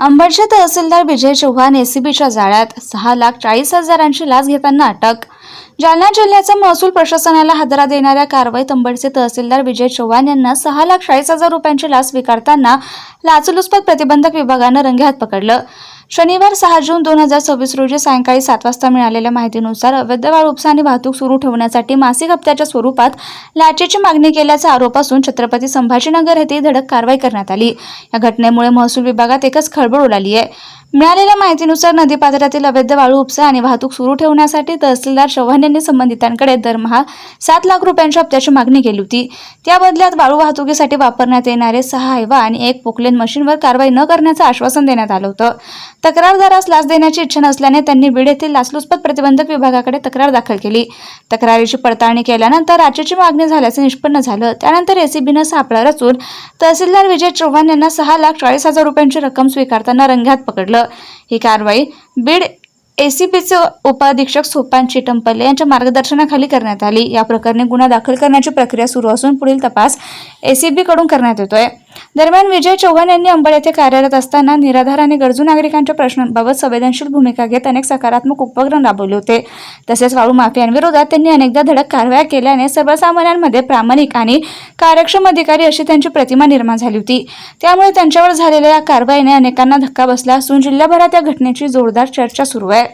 अंबडचे तहसीलदार विजय चव्हाण एसीबीच्या जाळ्यात 6,40,000ची लाच घेताना अटक। जालना जिल्ह्याच्या महसूल प्रशासनाला हादरा देणाऱ्या कारवाईत अंबडचे तहसीलदार विजय चव्हाण यांना 6,40,000 रुपयांची लाच स्वीकारताना लाचलुचपत प्रतिबंधक विभागानं रंगेहात पकडलं। शनिवार 6 जून 2026 रोजी सायंकाळी 7 वाजता मिळालेल्या माहितीनुसार अवैध वाळू उपसा आणि वाहतूक सुरू ठेवण्यासाठी मासिक हप्त्याच्या स्वरूपात लाचेची मागणी केल्याचा आरोप असून छत्रपती संभाजीनगर येथे धडक कारवाई करण्यात आली। या घटनेमुळे महसूल विभागात एकच खळबळ उडाली आहे। मिळालेल्या माहितीनुसार नदीपात्रातील अवैध वाळू उपसा आणि वाहतूक सुरू ठेवण्यासाठी तहसीलदार चव्हाण यांनी संबंधितांकडे दरमहा 7 लाख रुपयांच्या हप्त्याची मागणी केली होती। त्या बदल्यात वाळू वाहतुकीसाठी वापरण्यात येणारे 6 हायवा आणि 1 पोकलेन मशीनवर कारवाई न करण्याचं आश्वासन देण्यात आलं होतं। तक्रारदारास लाच देण्याची इच्छा नसल्याने त्यांनी बीड येथील लाचलुचपत प्रतिबंधक विभागाकडे तक्रार दाखल केली। तक्रारीची पडताळणी केल्यानंतर लाचेची मागणी झाल्याचे निष्पन्न झालं। त्यानंतर एसीबीनं सापळा रचून तहसीलदार विजय चव्हाण यांना 6,40,000 रुपयांची रक्कम स्वीकारताना रंगेहात पकडलं। ही कारवाई बीड एसीबीचे उपअधीक्षक सोपान चिटंपल्ले यांच्या मार्गदर्शनाखाली करण्यात आली। या प्रकरणी गुन्हा दाखल करण्याची प्रक्रिया सुरू असून पुढील तपास एसीबी कडून करण्यात येतोय। दरम्यान विजय चव्हाण यांनी अंबड येथे कार्यरत असताना निराधार आणि गरजू नागरिकांच्या प्रश्नांबाबत संवेदनशील भूमिका घेत अनेक सकारात्मक उपक्रम राबवले होते। तसेच वाळू माफियांविरोधात त्यांनी अनेकदा धडक कारवाया केल्याने सर्वसामान्यांमध्ये प्रामाणिक आणि कार्यक्षम अधिकारी अशी त्यांची प्रतिमा निर्माण झाली होती। त्यामुळे त्यांच्यावर झालेल्या या कारवाईने अनेकांना धक्का बसला असून जिल्ह्याभरात या घटनेची जोरदार चर्चा सुरू आहे।